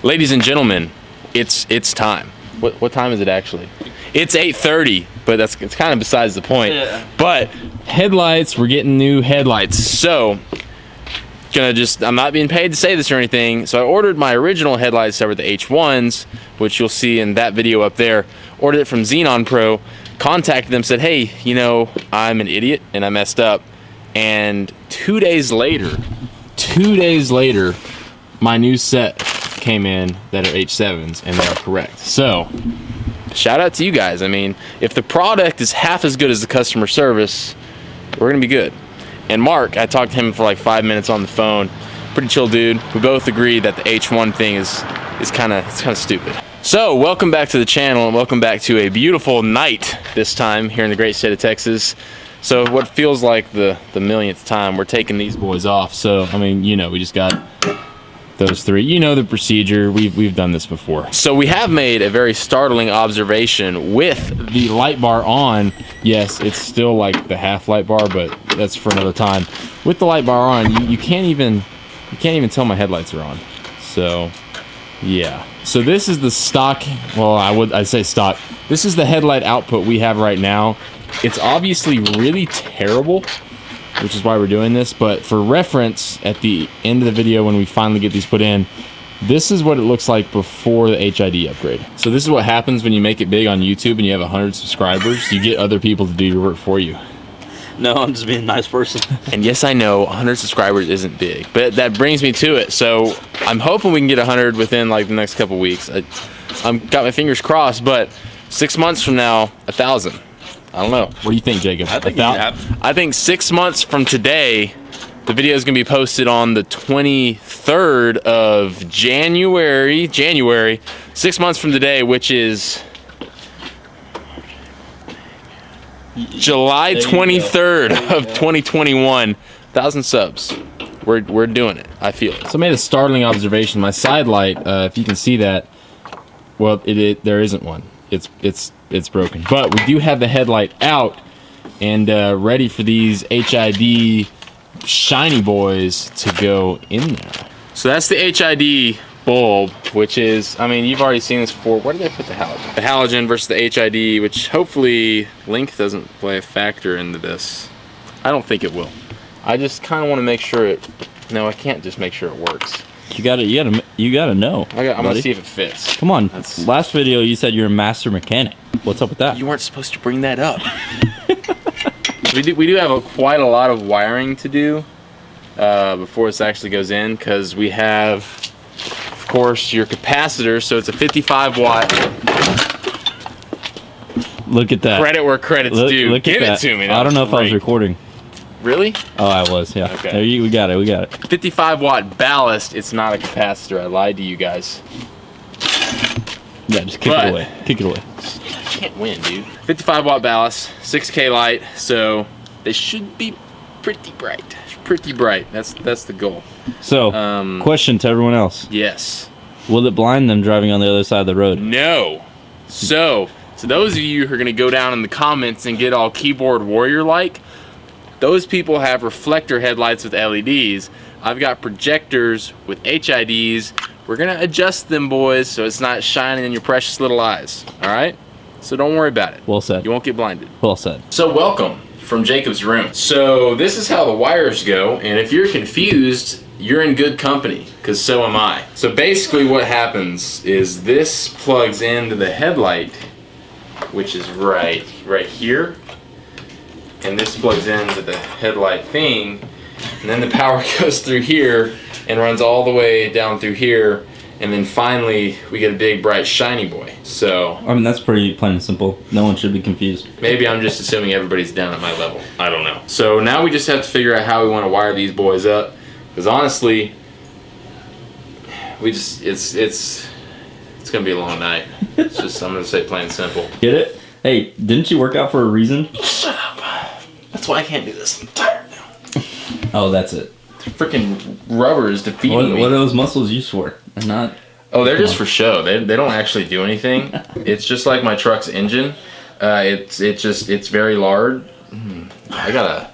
Ladies and gentlemen, it's time. What time is it actually? It's 8:30, but it's kind of besides the point. Yeah. But headlights, we're getting new headlights. So I'm not being paid to say this or anything. So I ordered my original headlights that were the H1s, which you'll see in that video up there. Ordered it from XenonPro. Contacted them, said, hey, you know, I'm an idiot and I messed up. And 2 days later, my new set came in that are H7s, and they are correct. So shout out to you guys. I mean, if the product is half as good as the customer service, we're gonna be good. And Mark, I talked to him for like 5 minutes on the phone. Pretty chill dude. We both agree that the H1 thing is kind of stupid. So welcome back to the channel, and welcome back to a beautiful night this time here in the great state of Texas. So what feels like the millionth time, we're taking these boys off. So I mean, you know, we just got those three. You know the procedure. We've done this before. So we have made a very startling observation with the light bar on. Yes, it's still like the half light bar, but that's for another time. With the light bar on, you can't even tell my headlights are on. So yeah. So this is the stock. Well, I'd say stock. This is the headlight output we have right now. It's obviously really terrible, which is why we're doing this, but for reference, at the end of the video when we finally get these put in, this is what it looks like before the HID upgrade. So this is what happens when you make it big on YouTube and you have 100 subscribers. You get other people to do your work for you. No, I'm just being a nice person. And yes, I know 100 subscribers isn't big, but that brings me to it. So I'm hoping we can get 100 within like the next couple weeks. I've got my fingers crossed, but 6 months from now, 1,000. I don't know. What do you think, Jacob? I think 6 months from today, the video is going to be posted on the 23rd of January. 6 months from today, which is July 23rd of 2021. 1,000 subs. We're doing it. I feel it. So I made a startling observation. My side light, if you can see that, well, there isn't one. It's broken, but we do have the headlight out and ready for these HID shiny boys to go in there. So that's the HID bulb, which is, I mean, you've already seen this before. Where did they put the halogen? The halogen versus the HID, which hopefully length doesn't play a factor into this. I don't think it will. I just kind of want to make sure no, I can't just make sure it works. You gotta know. I'm gonna see if it fits. Come on. Last video you said you're a master mechanic. What's up with that? You weren't supposed to bring that up. we do have quite a lot of wiring to do before this actually goes in, because we have, of course, your capacitor. So it's a 55 watt. Look at that. Credit where credit's due. Give it to me. I don't know if I was recording. Really? Oh, I was, yeah. Okay. There we got it. 55 watt ballast. It's not a capacitor. I lied to you guys. Yeah, just kick it away. Kick it away. I can't win, dude. 55 watt ballast, 6K light, so they should be pretty bright. Pretty bright. That's the goal. So, question to everyone else. Yes. Will it blind them driving on the other side of the road? No. So those of you who are going to go down in the comments and get all keyboard warrior-like, those people have reflector headlights with LEDs. I've got projectors with HIDs. We're gonna adjust them, boys, so it's not shining in your precious little eyes, all right? So don't worry about it. Well said. You won't get blinded. Well said. So welcome from Jacob's room. So this is how the wires go, and if you're confused, you're in good company, because so am I. So basically what happens is this plugs into the headlight, which is right here. And this plugs into the headlight thing, and then the power goes through here and runs all the way down through here, and then finally we get a big bright shiny boy. So I mean, that's pretty plain and simple. No one should be confused. Maybe I'm just assuming everybody's down at my level. I don't know. So now we just have to figure out how we want to wire these boys up, because honestly it's gonna be a long night. It's just, I'm gonna say plain and simple. Get it? Hey, didn't you work out for a reason? Shut up. That's why I can't do this. I'm tired now. Oh, that's it. The freaking rubber is defeating me. What are those muscles used for? They're not. Oh, they're just for show. They don't actually do anything. It's just like my truck's engine. It's very large. I gotta.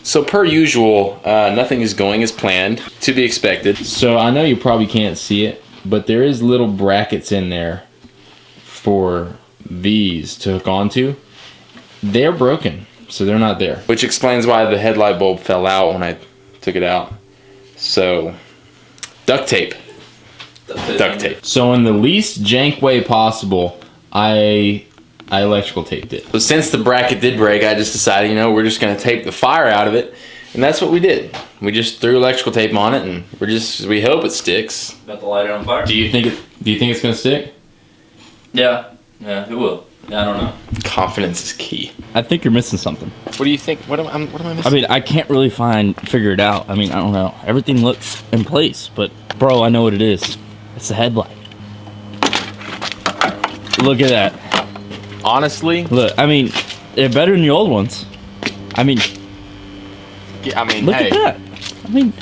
So per usual, nothing is going as planned, to be expected. So I know you probably can't see it, but there is little brackets in there for these to hook onto. They're broken, so they're not there. Which explains why the headlight bulb fell out when I took it out. So, duct tape. Duct tape. So in the least jank way possible, I electrical taped it. So since the bracket did break, I just decided, you know, we're just gonna tape the fire out of it. And that's what we did. We just threw electrical tape on it, and we hope it sticks. About to light it on fire. Do you think it's gonna stick? Yeah, it will. Yeah, I don't know. Confidence is key. I think you're missing something. What do you think? What am I missing? I mean, I can't really figure it out. I mean, I don't know. Everything looks in place, but bro, I know what it is. It's the headlight. Look at that. Honestly, look. I mean, they're better than the old ones. I mean, look hey, at that. I mean,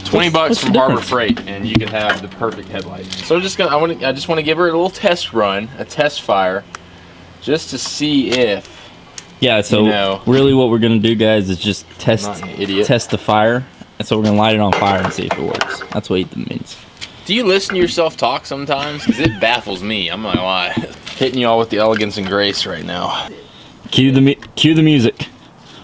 20 bucks from Harbor Freight, and you can have the perfect headlight. So I just want to give her a little test run, a test fire, just to see if. Yeah. So really, what we're gonna do, guys, is just test the fire, and so we're gonna light it on fire and see if it works. That's what it means. Do you listen to yourself talk sometimes? Because it baffles me. I'm not gonna lie. Hitting you all with the elegance and grace right now. Cue the music.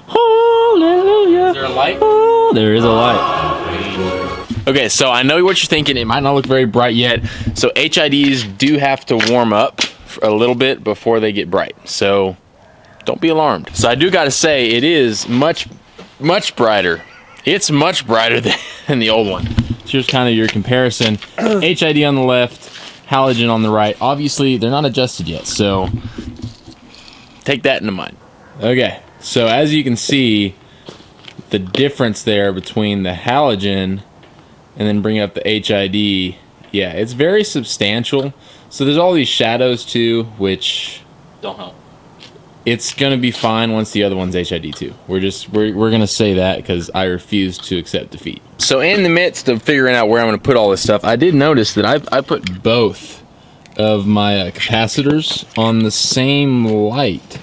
Hallelujah. Is there a light? Oh, there is a light. Okay, so I know what you're thinking. It might not look very bright yet. So HIDs do have to warm up a little bit before they get bright. So don't be alarmed. So I do got to say, it is much brighter. It's much brighter than the old one. Here's kind of your comparison. HID on the left, halogen on the right. Obviously, they're not adjusted yet, so take that into mind. Okay, so as you can see, the difference there between the halogen and then bring up the HID, yeah, it's very substantial. So there's all these shadows too, which don't help. It's gonna be fine once the other one's HID too. We're gonna say that because I refuse to accept defeat. So in the midst of figuring out where I'm gonna put all this stuff, I did notice that I put both of my capacitors on the same light.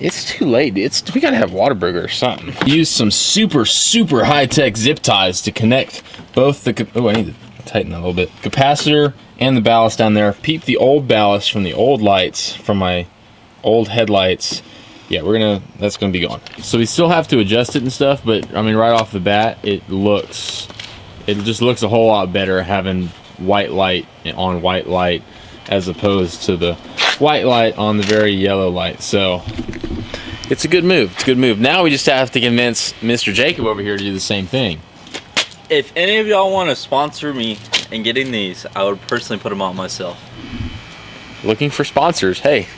It's too late. We gotta have Whataburger or something. Use some super high-tech zip ties to connect both the. Oh, I need to tighten that a little bit. Capacitor and the ballast down there. Peep the old ballast from the old lights, from my old headlights. Yeah, that's gonna be gone. So we still have to adjust it and stuff, but I mean, right off the bat, it just looks a whole lot better having white light on white light as opposed to the white light on the very yellow light. So it's a good move. It's a good move. Now we just have to convince Mr. Jacob over here to do the same thing. If any of y'all want to sponsor me in getting these, I would personally put them on myself. Looking for sponsors. Hey,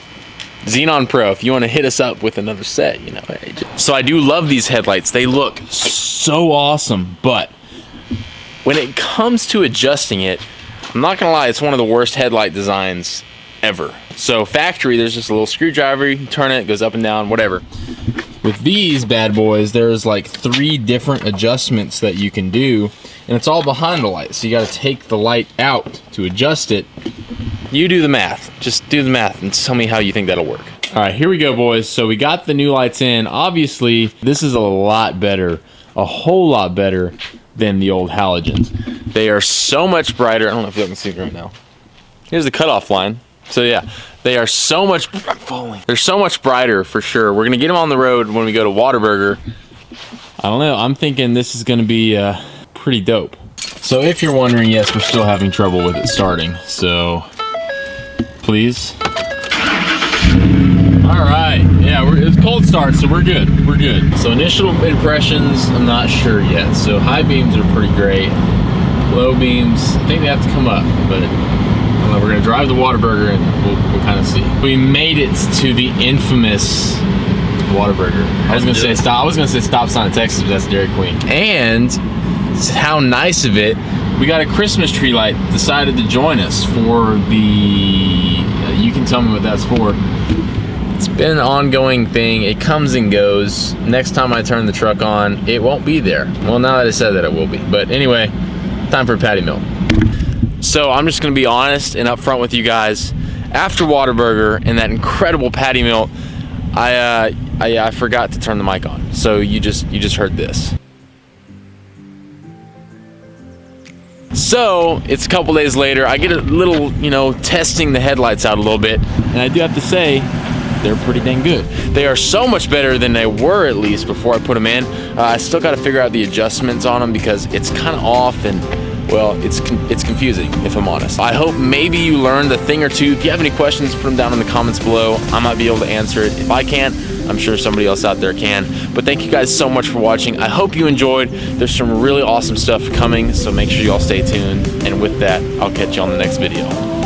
XenonPro, if you want to hit us up with another set, you know. Hey. So I do love these headlights. They look so awesome, but when it comes to adjusting it, I'm not gonna lie, it's one of the worst headlight designs ever. So factory, there's just a little screwdriver, you can turn it, it goes up and down, whatever. With these bad boys, there's like 3 different adjustments that you can do, and it's all behind the light. So you gotta take the light out to adjust it. You do the math. Just do the math and tell me how you think that'll work. All right, here we go, boys. So we got the new lights in. Obviously, this is a lot better, a whole lot better than the old halogens. They are so much brighter. I don't know if you can see it right now. Here's the cutoff line. So yeah, they are so much. I'm falling. They're so much brighter for sure. We're gonna get them on the road when we go to Whataburger. I don't know. I'm thinking this is gonna be pretty dope. So if you're wondering, yes, we're still having trouble with it starting. So please. All right. Yeah, it's cold start, so we're good. We're good. So initial impressions, I'm not sure yet. So high beams are pretty great. Low beams, I think they have to come up, but I don't know, we're gonna drive the Whataburger and we'll kind of see. We made it to the infamous Whataburger. I was gonna say stop sign of Texas, but that's Dairy Queen. And how nice of it, we got a Christmas tree light decided to join us for the, you can tell me what that's for. It's been an ongoing thing. It comes and goes. Next time I turn the truck on, it won't be there. Well, now that I said that, it will be. But anyway, time for a patty melt. So I'm just gonna be honest and upfront with you guys. After Whataburger and that incredible patty melt, I forgot to turn the mic on. So you just heard this. So it's a couple days later. I get a little, you know, testing the headlights out a little bit, and I do have to say, they're pretty dang good. They are so much better than they were, at least before I put them in. I still got to figure out the adjustments on them because it's kind of off, and well, it's confusing, if I'm honest. I hope maybe you learned a thing or two. If you have any questions, put them down in the comments below. I might be able to answer it. If I can't, I'm sure somebody else out there can. But thank you guys so much for watching. I hope you enjoyed. There's some really awesome stuff coming, so make sure you all stay tuned. And with that, I'll catch you on the next video.